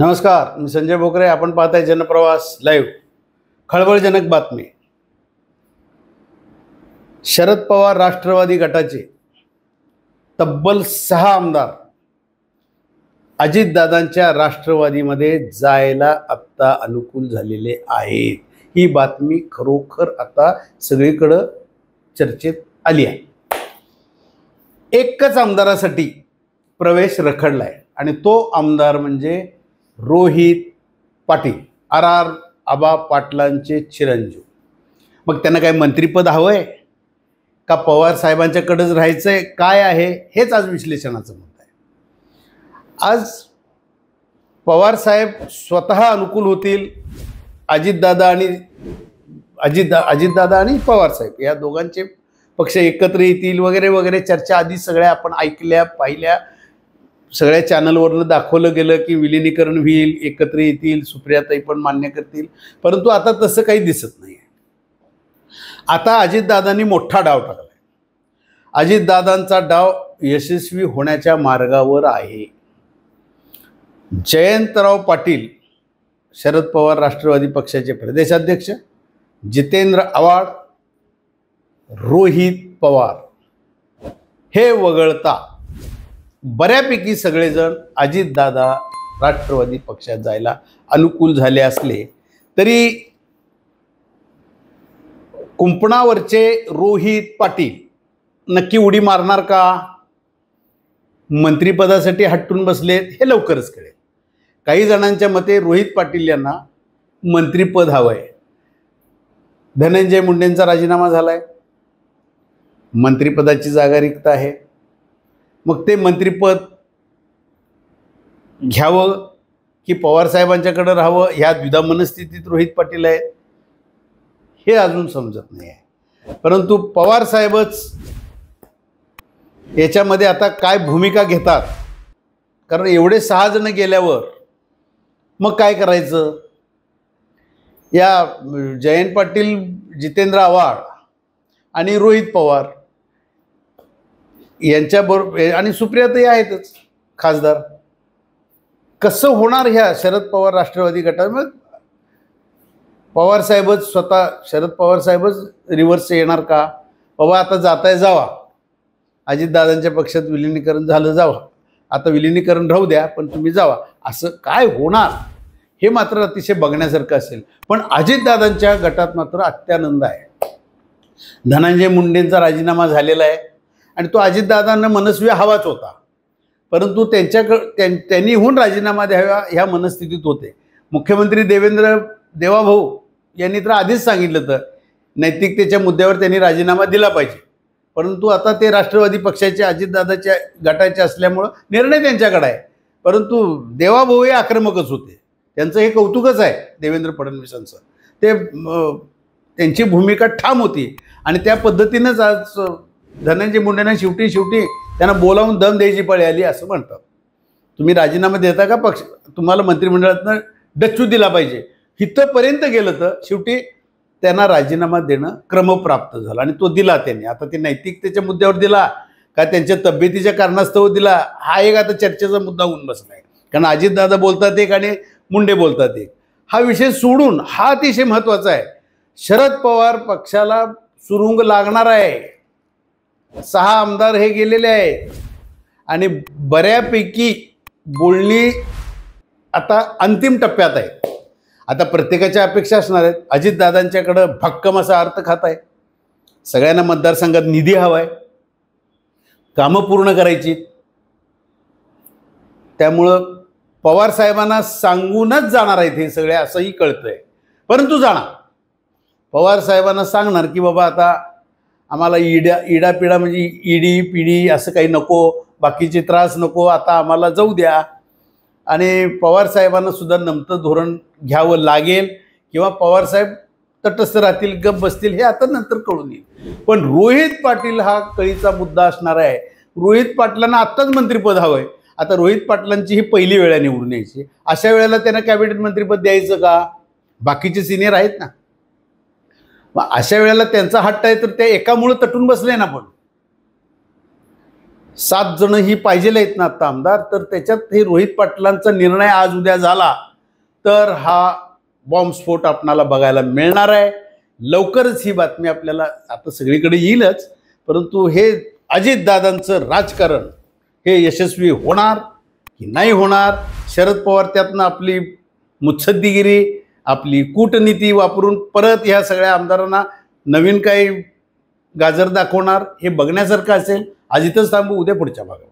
नमस्कार, मी संजय बोकरे. आपण पाहताय जनप्रवास लाईव्ह. खळबळजनक बातमी. शरद पवार राष्ट्रवादी गटाचे तब्बल 6 आमदार अजितदादांच्या राष्ट्रवादीमध्ये जायला आत्ता अनुकूल झालेले आहेत. ही बातमी खरोखर आता सगळीकडे चर्चेत आली आहे. एकच आमदारासाठी प्रवेश रखडलाय आणि तो आमदार म्हणजे रोहित पाटील, आबा पाटलांचे चिरंजीव. मग त्यांना काय मंत्रिपद हवंय का पवार साहेबांच्याकडेच राहायचंय, काय आहे हेच आज विश्लेषणाचं मुद्दा आहे. आज पवार साहेब स्वतः अनुकूल होतील. अजितदादा आणि पवार साहेब या दोघांचे पक्ष एकत्र येतील वगैरे वगैरे चर्चा आधी सगळ्या आपण ऐकल्या पाहिल्या. सगळ्या चॅनलवरनं दाखवलं गेलं की विलिनीकरण होईल, एकत्र येतील, सुप्रियाताई पण मान्य करतील. परंतु आता तसं काही दिसत नाही. आता अजितदादांनी मोठा डाव टाकला. अजितदादांचा डाव यशस्वी होण्याच्या मार्गावर आहे. जयंतराव पाटील, शरद पवार राष्ट्रवादी पक्षाचे प्रदेशाध्यक्ष, जितेंद्र आव्हाड, रोहित पवार हे वगळता बऱ्यापैकी सगळेजण अजितदादा राष्ट्रवादी पक्षात जायला अनुकूल झाले असले तरी कुंपणावरचे रोहित पाटील नक्की उडी मारणार का, मंत्रिपदासाठी हटून बसलेत हे लवकरच कळेल. काही जणांच्या मते रोहित पाटील यांना मंत्रिपद हवंय. धनंजय मुंडेंचा राजीनामा झालाय, मंत्रिपदाची जागा रिक्त आहे. मग ते मंत्रिपद घ्यावं की पवार साहेबांच्याकडे राहावं ह्या द्विधा मनस्थितीत रोहित पाटील आहेत हे अजून समजत नाही आहे. परंतु पवार साहेबच याच्यामध्ये आता काय भूमिका घेतात, कारण एवढे 6 जण गेल्यावर मग काय करायचं. या जयंत पाटील, जितेंद्र आव्हाड आणि रोहित पवार यांच्याबरोबर आणि सुप्रियाताई आहेतच खासदार. कसं होणार ह्या शरद पवार राष्ट्रवादी गटात. पवार साहेबच स्वतः शरद पवार साहेबच रिव्हर्स येणार का, बाबा आता जाताय जावा, अजितदादांच्या पक्षात विलिनीकरण झालं जावा, आता विलिनीकरण राहू द्या पण तुम्ही जावा, असं काय होणार हे मात्र अतिशय बघण्यासारखं असेल. पण अजितदादांच्या गटात मात्र अत्यानंद आहे. धनंजय मुंडेंचा राजीनामा झालेला आहे आणि तो अजितदादांना मनस्वी हवाच होता, परंतु त्यांनी होऊन राजीनामा द्यावा ह्या मनस्थितीत होते. मुख्यमंत्री देवाभाऊ यांनी तर आधीच सांगितलं तर नैतिकतेच्या मुद्द्यावर त्यांनी राजीनामा दिला पाहिजे. परंतु आता ते राष्ट्रवादी पक्षाचे अजितदादाच्या गटाचे असल्यामुळं निर्णय त्यांच्याकडे आहे. परंतु देवाभाऊ हे आक्रमकच होते. त्यांचं हे कौतुकच आहे देवेंद्र फडणवीसांचं. त्यांची भूमिका ठाम होती आणि त्या पद्धतीनंच आज धनंजय मुंडेंना शेवटी त्यांना बोलावून दम द्यायची पाळी आली असं म्हणतात. तुम्ही राजीनामा देता का, पक्ष तुम्हाला मंत्रिमंडळातनं डच्चू दिला पाहिजे. इथंपर्यंत गेलं तर शेवटी त्यांना राजीनामा देणं क्रमप्राप्त झाला आणि तो दिला त्यांनी. आता ते नैतिकतेच्या मुद्द्यावर दिला का त्यांच्या तब्येतीच्या कारणास्तव दिला हा एक आता चर्चेचा मुद्दा होऊन बसला आहे. कारण अजितदादा बोलतात एक आणि मुंडे बोलतात एक. हा विषय सोडून हा अतिशय महत्त्वाचा आहे. शरद पवार पक्षाला सुरुंग लागणार आहे. 6 आमदार हे गेलेले आहेत आणि बऱ्यापैकी बोलणी आता अंतिम टप्प्यात आहे. आता प्रत्येकाच्या अपेक्षा असणार आहेत. अजितदादांच्याकडं भक्कम असा अर्थ खात आहे. सगळ्यांना मतदारसंघात निधी हवा आहे, कामं पूर्ण करायची. त्यामुळं पवार साहेबांना सांगूनच जाणार आहेत हे सगळे असंही कळतंय. परंतु जाणार पवार साहेबांना सांगणार की बाबा आता आम्हाला इडापिडा म्हणजे ईडी पिढी असं काही नको, बाकीचे त्रास नको, आता आम्हाला जाऊ द्या. आणि पवार साहेबांना सुद्धा नमतं धोरण घ्यावं लागेल किंवा पवार साहेब तटस्थ राहतील, गप बसतील हे आता नंतर कळून येईल. पण रोहित पाटील हा कळीचा मुद्दा असणार आहे. रोहित पाटलांना आत्ताच मंत्रिपद हवं आहे. आता रोहित पाटलांची ही पहिली वेळ आहे निवडून यायची. अशा वेळेला त्यांना कॅबिनेट मंत्रिपद द्यायचं का, बाकीचे सिनियर आहेत ना. मग अशा वेळेला त्यांचा हट्ट आहे तर ते एकामुळं तटून बसले ना. पण 7 जण ही पाहिजेले आहेत ना आता आमदार, तर त्याच्यात हे रोहित पाटलांचा निर्णय आज उद्या झाला तर हा बॉम्बस्फोट आपणाला बघायला मिळणार आहे. लवकरच ही बातमी आपल्याला आता सगळीकडे येईलच, परंतु हे अजितदादांचं राजकारण हे यशस्वी होणार की नाही होणार, शरद पवार त्यातनं आपली मुत्सद्दीगिरी, आपली कूटनीती वापरून परत ह्या सगळ्या आमदारांना नवीन काही गाजर दाखवणार, हे बघण्यासारखं असेल. आज इथंच थांबू, उद्या पुढच्या भागात.